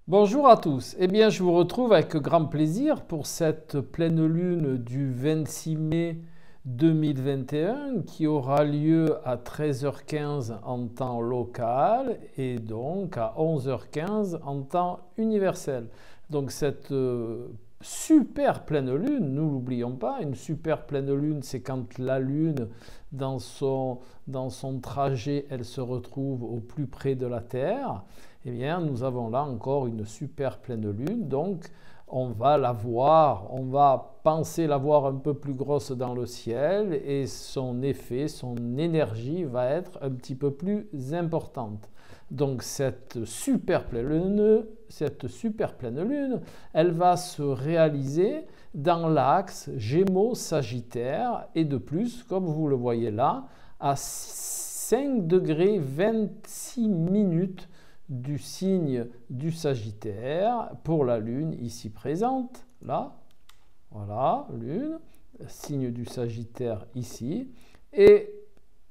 Bonjour à tous. Eh bien, je vous retrouve avec grand plaisir pour cette pleine lune du 26 mai 2021 qui aura lieu à 13h15 en temps local et donc à 11h15 en temps universel. Donc cette super pleine lune, nous l'oublions pas, une super pleine lune, c'est quand la lune dans son trajet, elle se retrouve au plus près de la Terre. Eh bien, nous avons là encore une super pleine lune, donc on va la voir, on va penser la voir un peu plus grosse dans le ciel et son effet, son énergie va être un petit peu plus importante. Donc cette super pleine lune, elle va se réaliser dans l'axe Gémeaux-Sagittaire et de plus, comme vous le voyez là, à 5 degrés 26 minutes du signe du Sagittaire pour la Lune ici présente, là, voilà, Lune, signe du Sagittaire ici, et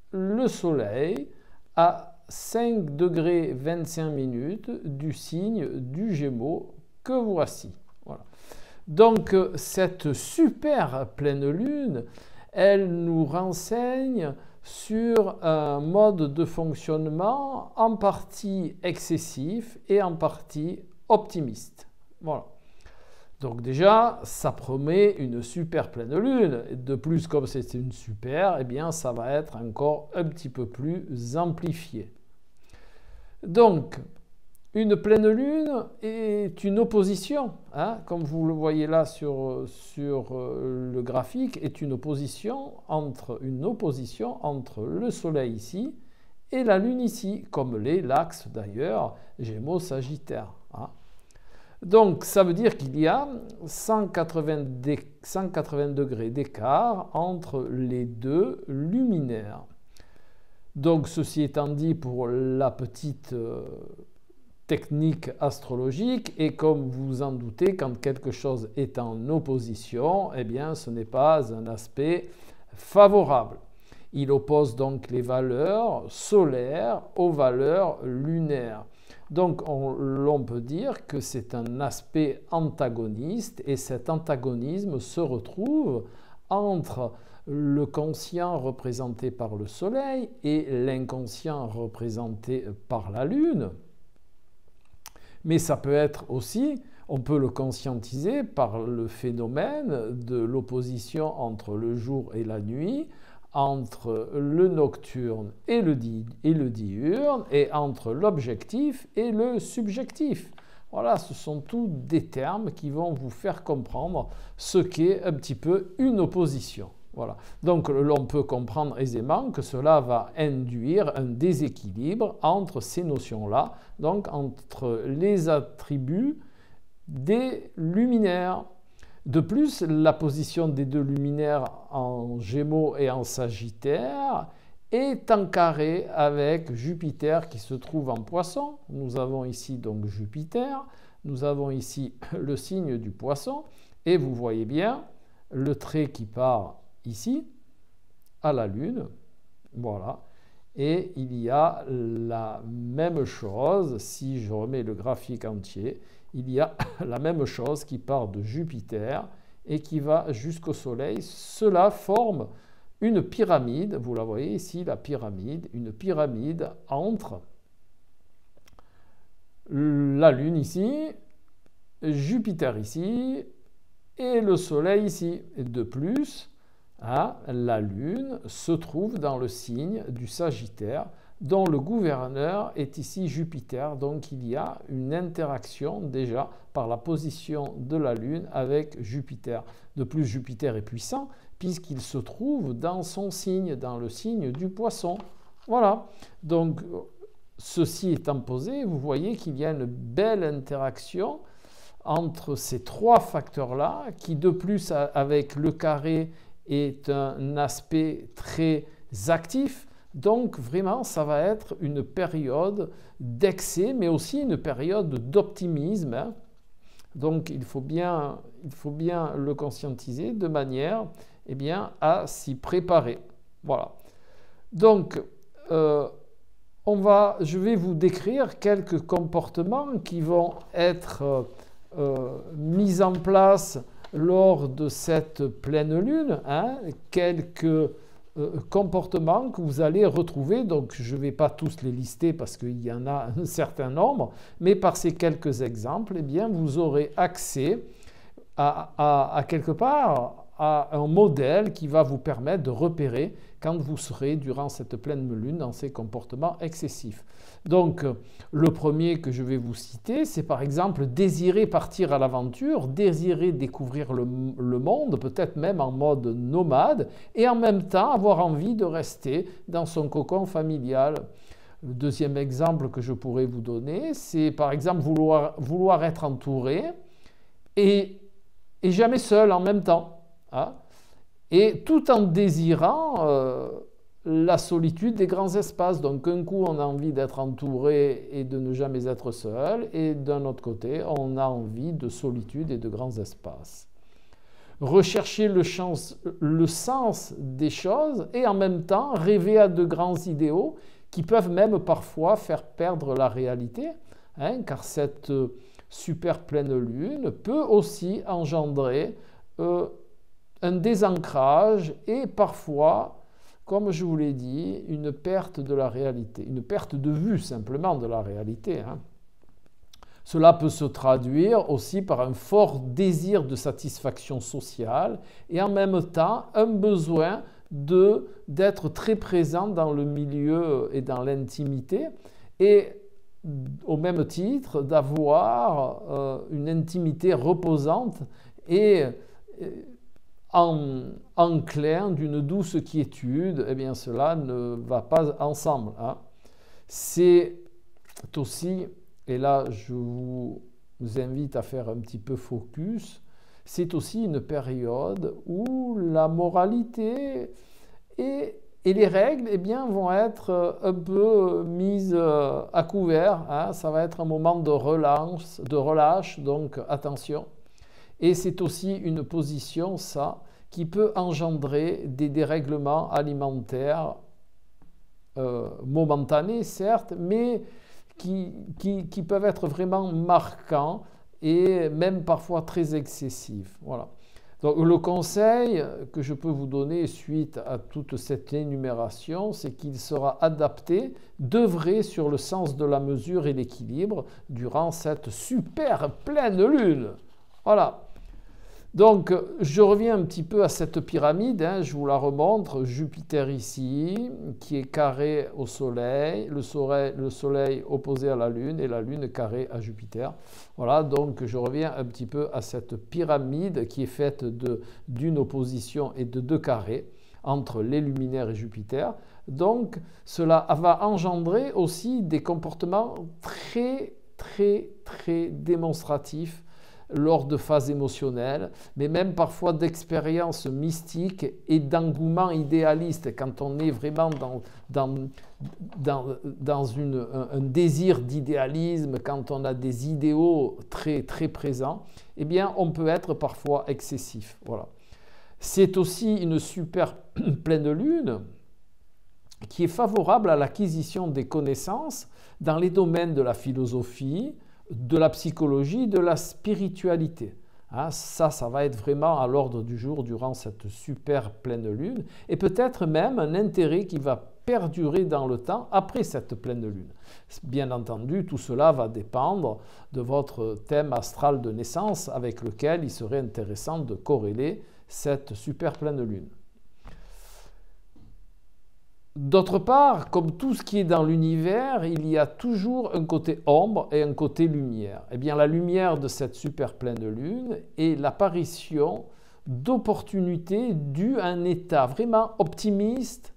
le Soleil à 5 degrés 25 minutes du signe du Gémeaux que voici. Voilà. Donc cette super pleine Lune, elle nous renseigne sur un mode de fonctionnement en partie excessif et en partie optimiste. Voilà. Donc déjà, ça promet une super pleine lune. De plus, comme c'est une super, eh bien, ça va être encore un petit peu plus amplifié. Donc, une pleine lune est une opposition, hein, comme vous le voyez là sur le graphique, est une opposition entre le Soleil ici et la Lune ici, comme l'est l'axe d'ailleurs Gémeaux-Sagittaire. Hein. Donc ça veut dire qu'il y a 180 degrés d'écart entre les deux luminaires. Donc ceci étant dit pour la petite technique astrologique, et comme vous en doutez, quand quelque chose est en opposition, eh bien ce n'est pas un aspect favorable. Il oppose donc les valeurs solaires aux valeurs lunaires. Donc l'on peut dire que c'est un aspect antagoniste, et cet antagonisme se retrouve entre le conscient représenté par le Soleil et l'inconscient représenté par la Lune. Mais ça peut être aussi, on peut le conscientiser par le phénomène de l'opposition entre le jour et la nuit, entre le nocturne et le diurne, et entre l'objectif et le subjectif. Voilà, ce sont tous des termes qui vont vous faire comprendre ce qu'est un petit peu une opposition. Voilà. Donc l'on peut comprendre aisément que cela va induire un déséquilibre entre ces notions-là, donc entre les attributs des luminaires. De plus, la position des deux luminaires en Gémeaux et en Sagittaire est en carré avec Jupiter qui se trouve en Poisson. Nous avons ici donc Jupiter, nous avons ici le signe du Poisson, et vous voyez bien le trait qui part ici à la Lune, voilà, et il y a la même chose, si je remets le graphique entier, il y a la même chose qui part de Jupiter et qui va jusqu'au Soleil. Cela forme une pyramide, vous la voyez ici, la pyramide, une pyramide entre la Lune ici, Jupiter ici et le Soleil ici. Et de plus, la Lune se trouve dans le signe du Sagittaire, dont le gouverneur est ici Jupiter. Donc il y a une interaction déjà par la position de la Lune avec Jupiter. De plus, Jupiter est puissant puisqu'il se trouve dans son signe, dans le signe du Poisson. Voilà. Donc ceci étant posé, vous voyez qu'il y a une belle interaction entre ces trois facteurs-là, qui de plus avec le carré est un aspect très actif. Donc vraiment, ça va être une période d'excès, mais aussi une période d'optimisme. Hein. Donc il faut bien le conscientiser de manière eh bien, à s'y préparer. Voilà. Donc je vais vous décrire quelques comportements qui vont être mis en place lors de cette pleine lune, hein, quelques comportements que vous allez retrouver, donc je ne vais pas tous les lister parce qu'il y en a un certain nombre, mais par ces quelques exemples, eh bien, vous aurez accès à quelque part à un modèle qui va vous permettre de repérer quand vous serez durant cette pleine lune dans ces comportements excessifs. Donc le premier que je vais vous citer, c'est par exemple désirer partir à l'aventure, désirer découvrir le monde, peut-être même en mode nomade, et en même temps avoir envie de rester dans son cocon familial. Le deuxième exemple que je pourrais vous donner, c'est par exemple vouloir être entouré et jamais seul en même temps. Hein, et tout en désirant la solitude des grands espaces. Donc un coup, on a envie d'être entouré et de ne jamais être seul, et d'un autre côté, on a envie de solitude et de grands espaces. Rechercher le sens des choses et en même temps rêver à de grands idéaux qui peuvent même parfois faire perdre la réalité, hein, car cette super pleine lune peut aussi engendrer un désancrage et parfois, comme je vous l'ai dit, une perte de la réalité, une perte de vue simplement de la réalité. Hein. Cela peut se traduire aussi par un fort désir de satisfaction sociale et en même temps un besoin d'être très présent dans le milieu et dans l'intimité, et au même titre d'avoir une intimité reposante et enclin d'une douce quiétude. Eh bien cela ne va pas ensemble. Hein. C'est aussi, et là je vous invite à faire un petit peu focus, c'est aussi une période où la moralité et les règles, eh bien, vont être un peu mises à couvert. Hein. Ça va être un moment de relâche, donc attention. Et c'est aussi une position, ça, qui peut engendrer des dérèglements alimentaires momentanés, certes, mais qui peuvent être vraiment marquants et même parfois très excessifs. Voilà. Donc le conseil que je peux vous donner suite à toute cette énumération, c'est qu'il sera adapté d'œuvrer sur le sens de la mesure et l'équilibre durant cette super pleine lune. Voilà. Donc, je reviens un petit peu à cette pyramide, hein, je vous la remontre. Jupiter ici, qui est carré au Soleil, le Soleil opposé à la Lune et la Lune carrée à Jupiter. Voilà, donc je reviens un petit peu à cette pyramide qui est faite d'une opposition et de deux carrés entre les luminaires et Jupiter. Donc, cela va engendrer aussi des comportements très, très, très démonstratifs lors de phases émotionnelles, mais même parfois d'expériences mystiques et d'engouement idéaliste, quand on est vraiment dans un désir d'idéalisme, quand on a des idéaux très, très présents, eh bien, on peut être parfois excessif. Voilà. C'est aussi une super pleine lune qui est favorable à l'acquisition des connaissances dans les domaines de la philosophie, de la psychologie, de la spiritualité. Hein, ça va être vraiment à l'ordre du jour durant cette super pleine lune, et peut-être même un intérêt qui va perdurer dans le temps après cette pleine lune. Bien entendu, tout cela va dépendre de votre thème astral de naissance avec lequel il serait intéressant de corréler cette super pleine lune. D'autre part, comme tout ce qui est dans l'univers, il y a toujours un côté ombre et un côté lumière. Eh bien, la lumière de cette super pleine lune est l'apparition d'opportunités dues à un état vraiment optimiste,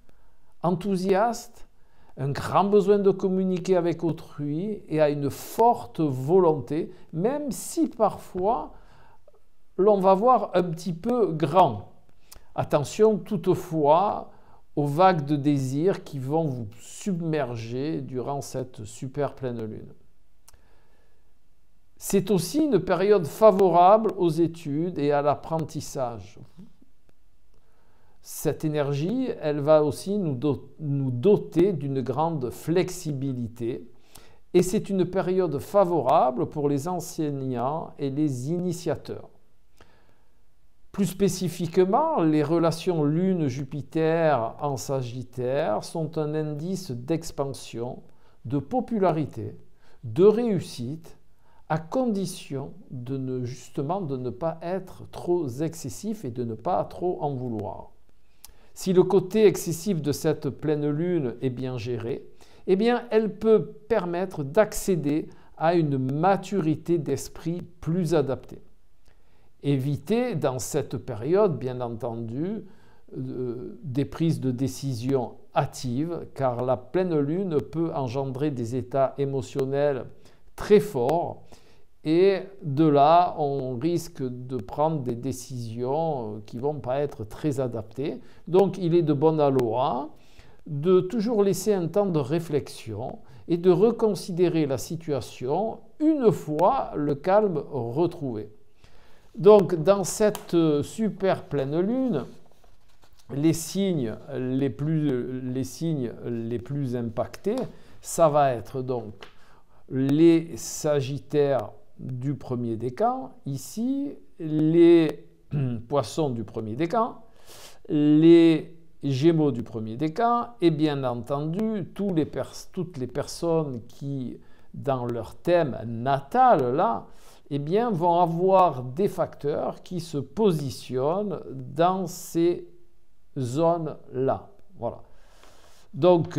enthousiaste, un grand besoin de communiquer avec autrui et à une forte volonté, même si parfois l'on va voir un petit peu grand. Attention toutefois aux vagues de désir qui vont vous submerger durant cette super pleine lune. C'est aussi une période favorable aux études et à l'apprentissage. cette énergie, elle va aussi nous doter d'une grande flexibilité. Et c'est une période favorable pour les enseignants et les initiateurs. Plus spécifiquement, les relations Lune-Jupiter en Sagittaire sont un indice d'expansion, de popularité, de réussite, à condition justement de ne pas être trop excessif et de ne pas trop en vouloir. Si le côté excessif de cette pleine lune est bien géré, eh bien, elle peut permettre d'accéder à une maturité d'esprit plus adaptée. Évitez dans cette période, bien entendu, des prises de décision hâtives, car la pleine lune peut engendrer des états émotionnels très forts, et de là, on risque de prendre des décisions qui ne vont pas être très adaptées. Donc, il est de bon aloi de toujours laisser un temps de réflexion et de reconsidérer la situation une fois le calme retrouvé. Donc, dans cette super pleine lune, les signes les plus impactés, ça va être donc les Sagittaires du premier décan, ici, les Poissons du premier décan, les Gémeaux du premier décan, et bien entendu, toutes les personnes qui, dans leur thème natal, là, eh bien, vont avoir des facteurs qui se positionnent dans ces zones-là. Voilà. Donc,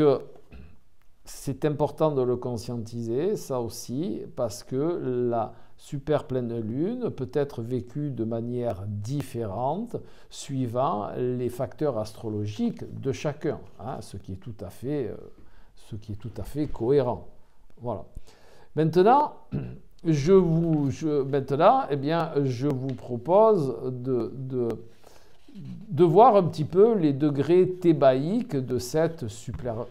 c'est important de le conscientiser, ça aussi, parce que la super pleine lune peut être vécue de manière différente suivant les facteurs astrologiques de chacun, hein, ce qui est tout à fait cohérent. Voilà. Maintenant, je vous propose de voir un petit peu les degrés thébaïques de cette super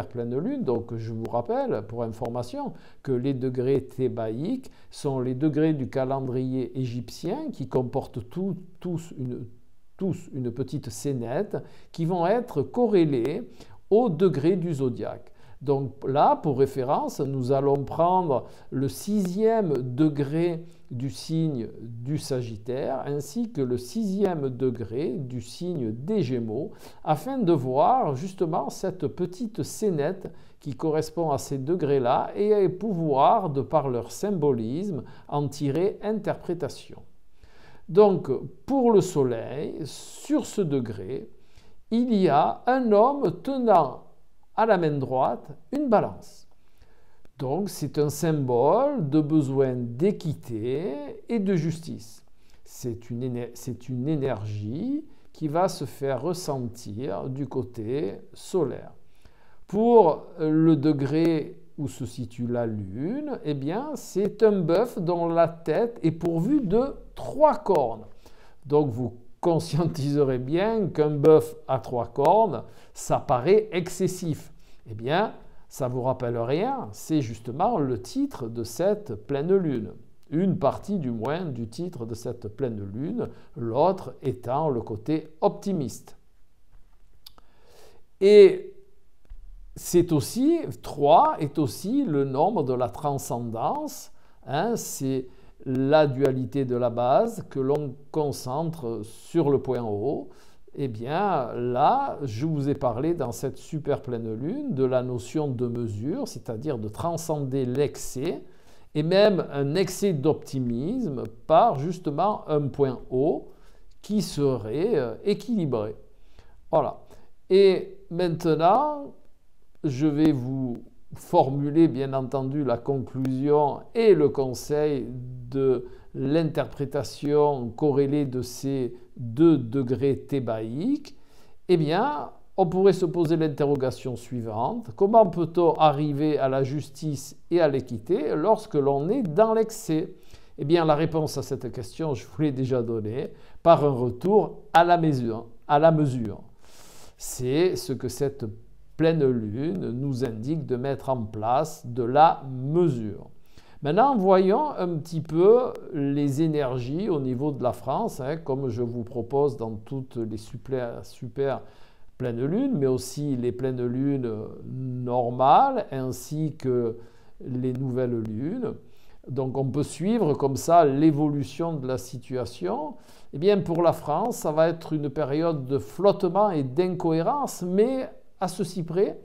pleine lune. Donc, je vous rappelle, pour information, que les degrés thébaïques sont les degrés du calendrier égyptien qui comportent tous une petite scénette qui vont être corrélés au degré du zodiaque. Donc là, pour référence, nous allons prendre le 6e degré du signe du Sagittaire ainsi que le 6e degré du signe des Gémeaux afin de voir justement cette petite scénette qui correspond à ces degrés-là et pouvoir, de par leur symbolisme, en tirer interprétation. Donc, pour le Soleil, sur ce degré, il y a un homme tenant à la main droite une balance. Donc c'est un symbole de besoin d'équité et de justice. C'est une énergie qui va se faire ressentir du côté solaire. Pour le degré où se situe la Lune, eh bien c'est un bœuf dont la tête est pourvue de 3 cornes. Donc vous conscientiserez bien qu'un bœuf à 3 cornes, ça paraît excessif. Eh bien, ça ne vous rappelle rien, c'est justement le titre de cette pleine lune. Une partie du moins du titre de cette pleine lune, l'autre étant le côté optimiste. Et c'est aussi, 3 est aussi le nombre de la transcendance, hein, c'est la dualité de la base que l'on concentre sur le point haut. Eh bien là, je vous ai parlé dans cette super pleine lune de la notion de mesure, c'est-à-dire de transcender l'excès et même un excès d'optimisme par justement un point haut qui serait équilibré. Voilà. Et maintenant, je vais vous formuler bien entendu la conclusion et le conseil de l'interprétation corrélée de ces 2 degrés thébaïques. Eh bien, on pourrait se poser l'interrogation suivante: comment peut-on arriver à la justice et à l'équité lorsque l'on est dans l'excès? Eh bien, la réponse à cette question, je vous l'ai déjà donnée, par un retour à la mesure. C'est ce que cette pleine lune nous indique de mettre en place, de la mesure. Maintenant, voyons un petit peu les énergies au niveau de la France, hein, comme je vous propose dans toutes les super pleines lunes, mais aussi les pleines lunes normales, ainsi que les nouvelles lunes. Donc on peut suivre comme ça l'évolution de la situation. Eh bien pour la France, ça va être une période de flottement et d'incohérence, mais à ceci près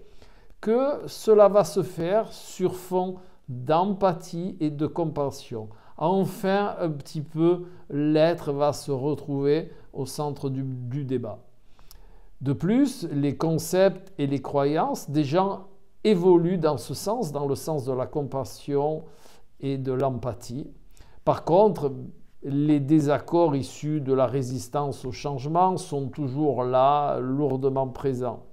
que cela va se faire sur fond d'empathie et de compassion. Enfin, un petit peu, l'être va se retrouver au centre du débat. De plus, les concepts et les croyances des gens évoluent dans ce sens, dans le sens de la compassion et de l'empathie. Par contre, les désaccords issus de la résistance au changement sont toujours là, lourdement présents.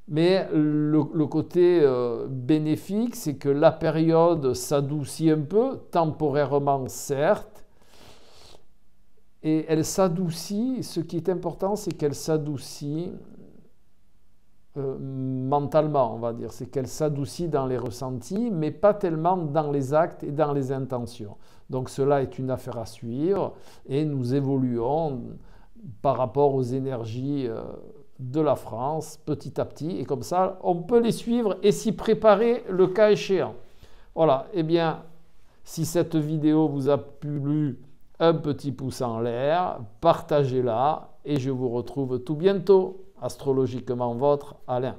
Mais le côté bénéfique, c'est que la période s'adoucit un peu, temporairement certes, et elle s'adoucit, ce qui est important, c'est qu'elle s'adoucit mentalement, on va dire. C'est qu'elle s'adoucit dans les ressentis, mais pas tellement dans les actes et dans les intentions. Donc cela est une affaire à suivre, et nous évoluons par rapport aux énergies de la France petit à petit, et comme ça on peut les suivre et s'y préparer le cas échéant. Voilà, et bien si cette vidéo vous a plu, un petit pouce en l'air, partagez-la et je vous retrouve tout bientôt. Astrologiquement votre Alain.